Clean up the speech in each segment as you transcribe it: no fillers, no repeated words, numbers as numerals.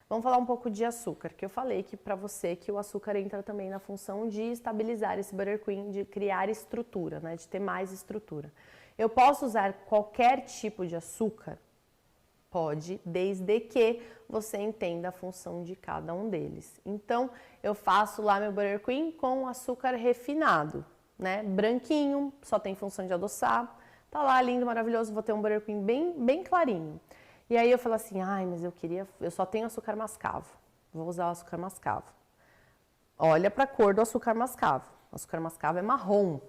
Vamos falar um pouco de açúcar, que eu falei que para você que o açúcar entra também na função de estabilizar esse buttercream, de criar estrutura, né, de ter mais estrutura. Eu posso usar qualquer tipo de açúcar? Pode, desde que você entenda a função de cada um deles. Então, eu faço lá meu buttercream com açúcar refinado, né? Branquinho, só tem função de adoçar. Tá lá, lindo, maravilhoso, vou ter um buttercream bem clarinho. E aí eu falo assim, ai, mas eu só tenho açúcar mascavo. Vou usar o açúcar mascavo. Olha para a cor do açúcar mascavo. O açúcar mascavo é marrom,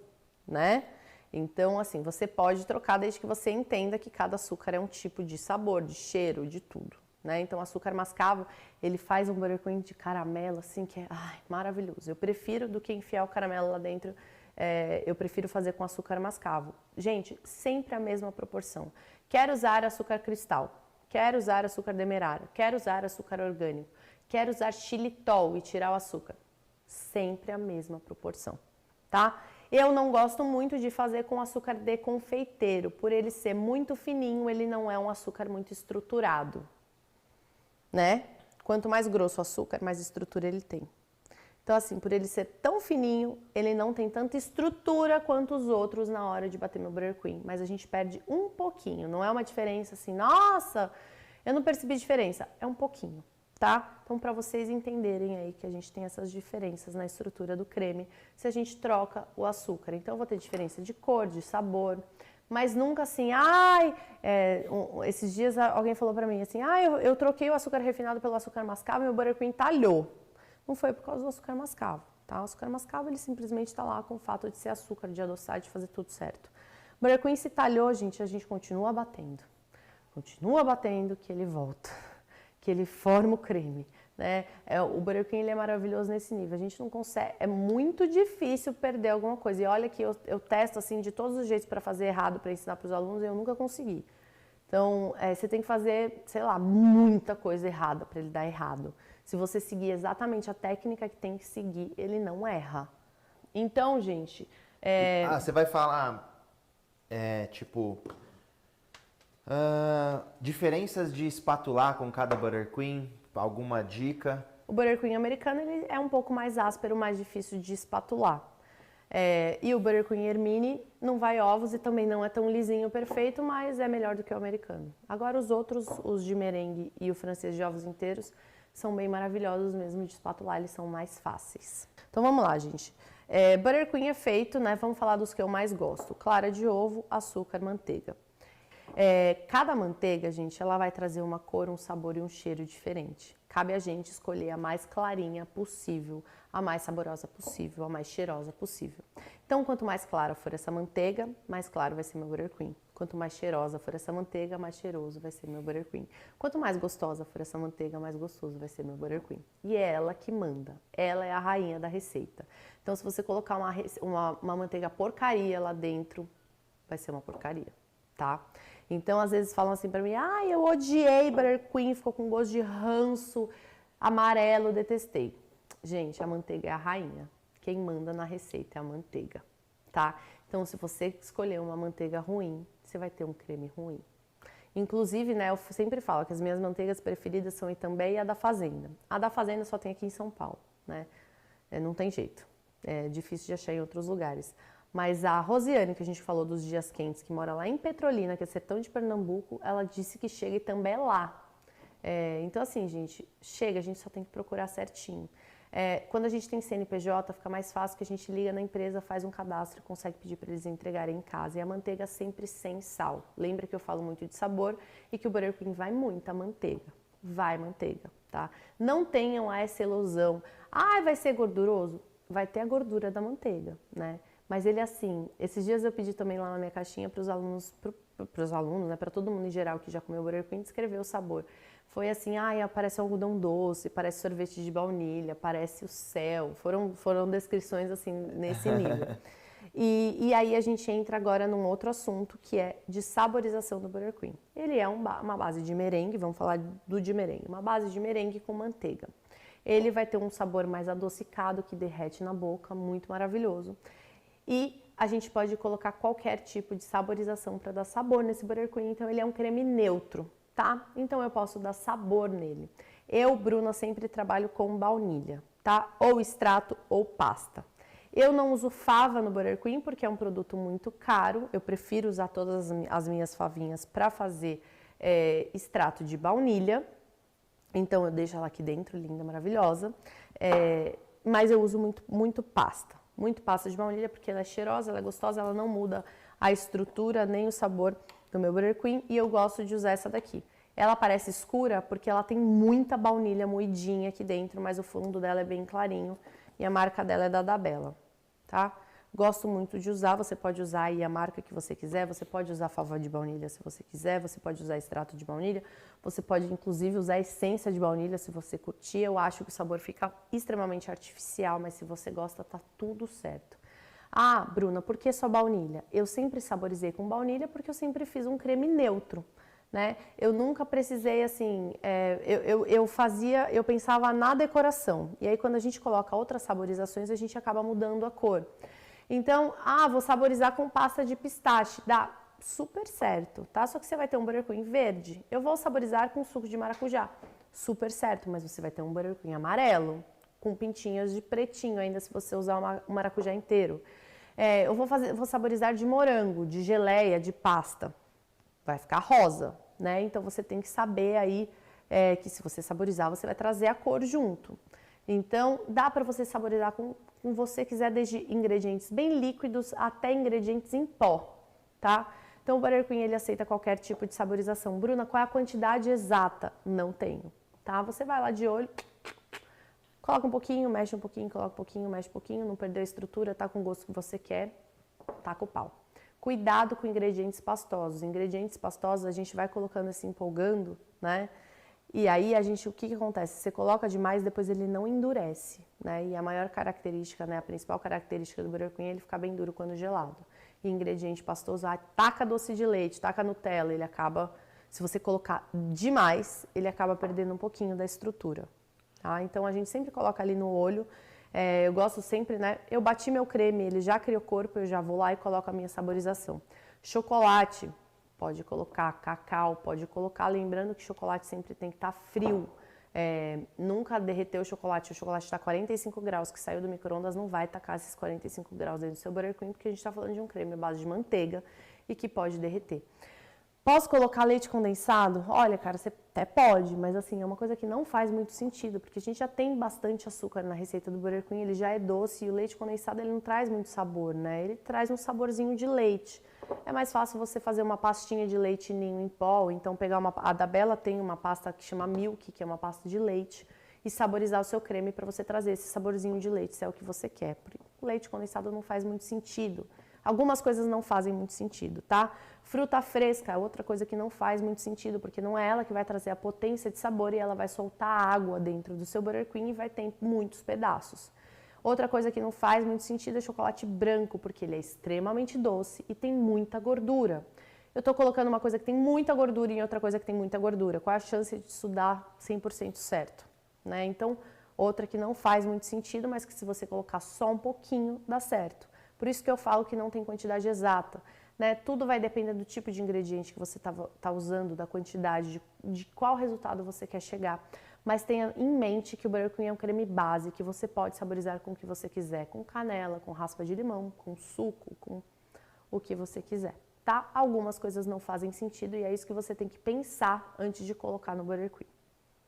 né? Então, assim, você pode trocar desde que você entenda que cada açúcar é um tipo de sabor, de cheiro, de tudo, né? Então, o açúcar mascavo, ele faz um buttercream de caramelo, assim, que é maravilhoso. Eu prefiro do que enfiar o caramelo lá dentro, eu prefiro fazer com açúcar mascavo. Gente, sempre a mesma proporção. Quero usar açúcar cristal, quero usar açúcar demerara, quero usar açúcar orgânico, quero usar xilitol e tirar o açúcar. Sempre a mesma proporção, tá? Eu não gosto muito de fazer com açúcar de confeiteiro, por ele ser muito fininho, ele não é um açúcar muito estruturado, né? Quanto mais grosso o açúcar, mais estrutura ele tem. Então, assim, por ele ser tão fininho, ele não tem tanta estrutura quanto os outros na hora de bater meu buttercream, mas a gente perde um pouquinho, não é uma diferença assim, nossa, eu não percebi diferença, é um pouquinho. Tá? Então, para vocês entenderem aí que a gente tem essas diferenças na estrutura do creme, se a gente troca o açúcar. Então, eu vou ter diferença de cor, de sabor, mas nunca assim, esses dias alguém falou para mim assim, eu troquei o açúcar refinado pelo açúcar mascavo e meu buttercream talhou. Não foi por causa do açúcar mascavo, tá? O açúcar mascavo, ele simplesmente está lá com o fato de ser açúcar, de adoçar, de fazer tudo certo. O buttercream se talhou, gente, a gente continua batendo. Continua batendo que ele volta. Que ele forma o creme, né? O buttercream ele é maravilhoso nesse nível. A gente não consegue, é muito difícil perder alguma coisa. E olha que eu testo assim de todos os jeitos para fazer errado, para ensinar para os alunos, e eu nunca consegui. Então, você tem que fazer, sei lá, muita coisa errada para ele dar errado. Se você seguir exatamente a técnica que tem que seguir, ele não erra. Então, gente... você vai falar, diferenças de espatular com cada buttercream? Alguma dica? O buttercream americano ele é um pouco mais áspero, mais difícil de espatular. E o buttercream Ermini não vai ovos e também não é tão lisinho perfeito, mas é melhor do que o americano. Agora os outros, os de merengue e o francês de ovos inteiros, são bem maravilhosos mesmo de espatular, eles são mais fáceis. Então vamos lá, gente. Buttercream é feito, né? Vamos falar dos que eu mais gosto. Clara de ovo, açúcar, manteiga. Cada manteiga, gente, ela vai trazer uma cor, um sabor e um cheiro diferente. Cabe a gente escolher a mais clarinha possível, a mais saborosa possível, a mais cheirosa possível. Então, quanto mais clara for essa manteiga, mais claro vai ser meu buttercream. Quanto mais cheirosa for essa manteiga, mais cheiroso vai ser meu buttercream. Quanto mais gostosa for essa manteiga, mais gostoso vai ser meu buttercream. E é ela que manda. Ela é a rainha da receita. Então, se você colocar uma manteiga porcaria lá dentro, vai ser uma porcaria, tá? Então, às vezes falam assim pra mim, eu odiei buttercream, ficou com gosto de ranço, amarelo, detestei. Gente, a manteiga é a rainha. Quem manda na receita é a manteiga, tá? Então, se você escolher uma manteiga ruim, você vai ter um creme ruim. Inclusive, né, eu sempre falo que as minhas manteigas preferidas são Itambé e a da Fazenda. A da Fazenda só tem aqui em São Paulo, né? Não tem jeito. É difícil de achar em outros lugares. Mas a Rosiane, que a gente falou dos dias quentes, que mora lá em Petrolina, que é sertão de Pernambuco, ela disse que chega e também é lá. Então, assim, gente, chega, a gente só tem que procurar certinho. Quando a gente tem CNPJ, fica mais fácil que a gente liga na empresa, faz um cadastro e consegue pedir para eles entregarem em casa. E a manteiga sempre sem sal. Lembra que eu falo muito de sabor e que o buttercream vai muita manteiga. Vai manteiga, tá? Não tenham essa ilusão. Vai ser gorduroso? Vai ter a gordura da manteiga, né? Mas ele assim, esses dias eu pedi também lá na minha caixinha para os alunos, né, para todo mundo em geral que já comeu buttercream, descrever o sabor. Foi assim, parece algodão doce, parece sorvete de baunilha, parece o céu. Foram descrições assim, nesse nível. E aí a gente entra agora num outro assunto que é de saborização do buttercream. Ele é uma base de merengue, vamos falar do de merengue, uma base de merengue com manteiga. Ele vai ter um sabor mais adocicado que derrete na boca, muito maravilhoso. E a gente pode colocar qualquer tipo de saborização para dar sabor nesse buttercream, então ele é um creme neutro, tá? Então eu posso dar sabor nele. Eu, Bruna, sempre trabalho com baunilha, tá? Ou extrato ou pasta. Eu não uso fava no Butter Queen porque é um produto muito caro. Eu prefiro usar todas as minhas favinhas para fazer extrato de baunilha. Então eu deixo ela aqui dentro, linda, maravilhosa. Mas eu uso muito pasta de baunilha porque ela é cheirosa, ela é gostosa, ela não muda a estrutura nem o sabor do meu Butter Queen e eu gosto de usar essa daqui. Ela parece escura porque ela tem muita baunilha moidinha aqui dentro, mas o fundo dela é bem clarinho e a marca dela é da Dabella, tá? Gosto muito de usar, você pode usar aí a marca que você quiser, você pode usar fava de baunilha se você quiser, você pode usar extrato de baunilha, você pode inclusive usar essência de baunilha se você curtir. Eu acho que o sabor fica extremamente artificial, mas se você gosta, tá tudo certo. Ah, Bruna, por que só baunilha? Eu sempre saborizei com baunilha porque eu sempre fiz um creme neutro, né? Eu nunca precisei, assim, eu pensava na decoração. E aí quando a gente coloca outras saborizações, a gente acaba mudando a cor. Então, vou saborizar com pasta de pistache. Dá super certo, tá? Só que você vai ter um Butter Queen verde. Eu vou saborizar com suco de maracujá. Super certo, mas você vai ter um Butter Queen amarelo, com pintinhas de pretinho, ainda se você usar o maracujá inteiro. Eu vou saborizar de morango, de geleia, de pasta. Vai ficar rosa, né? Então você tem que saber aí que se você saborizar, você vai trazer a cor junto. Então, dá para você saborizar com você quiser, desde ingredientes bem líquidos até ingredientes em pó, tá? Então, o Butter Queen, ele aceita qualquer tipo de saborização. Bruna, qual é a quantidade exata? Não tenho, tá? Você vai lá de olho, coloca um pouquinho, mexe um pouquinho, coloca um pouquinho, mexe um pouquinho, não perdeu a estrutura, tá com o gosto que você quer, taca o pau. Cuidado com ingredientes pastosos. Ingredientes pastosos a gente vai colocando assim, empolgando, né? E aí o que acontece? Você coloca demais, depois ele não endurece, né? E a maior característica, né, a principal característica do Butter Queen é ele ficar bem duro quando gelado. E ingrediente pastoso, taca doce de leite, taca Nutella, ele acaba, se você colocar demais, ele acaba perdendo um pouquinho da estrutura, tá? Então a gente sempre coloca ali no olho. Eu gosto sempre, né? Eu bati meu creme, ele já criou corpo, eu já vou lá e coloco a minha saborização. Chocolate, pode colocar cacau, pode colocar, lembrando que chocolate sempre tem que estar frio. Nunca derreteu o chocolate está 45 graus, que saiu do micro-ondas, não vai tacar esses 45 graus dentro do seu Butter Queen, porque a gente está falando de um creme à base de manteiga e que pode derreter. Posso colocar leite condensado? Olha, cara, você até pode, mas assim, é uma coisa que não faz muito sentido, porque a gente já tem bastante açúcar na receita do Butter Queen, ele já é doce e o leite condensado ele não traz muito sabor, né? Ele traz um saborzinho de leite. É mais fácil você fazer uma pastinha de leite ninho em pó, então pegar a Dabella tem uma pasta que chama Milk, que é uma pasta de leite, e saborizar o seu creme para você trazer esse saborzinho de leite, se é o que você quer. O leite condensado não faz muito sentido. Algumas coisas não fazem muito sentido, tá? Fruta fresca é outra coisa que não faz muito sentido, porque não é ela que vai trazer a potência de sabor e ela vai soltar água dentro do seu Butter Queen e vai ter muitos pedaços. Outra coisa que não faz muito sentido é chocolate branco, porque ele é extremamente doce e tem muita gordura. Eu tô colocando uma coisa que tem muita gordura em outra coisa que tem muita gordura. Qual é a chance disso dar 100% certo, né? Então, outra que não faz muito sentido, mas que se você colocar só um pouquinho, dá certo. Por isso que eu falo que não tem quantidade exata, né? Tudo vai depender do tipo de ingrediente que você tá usando, da quantidade, de qual resultado você quer chegar. Mas tenha em mente que o Butter Queen é um creme base, que você pode saborizar com o que você quiser, com canela, com raspa de limão, com suco, com o que você quiser, tá? Algumas coisas não fazem sentido e é isso que você tem que pensar antes de colocar no Butter Queen.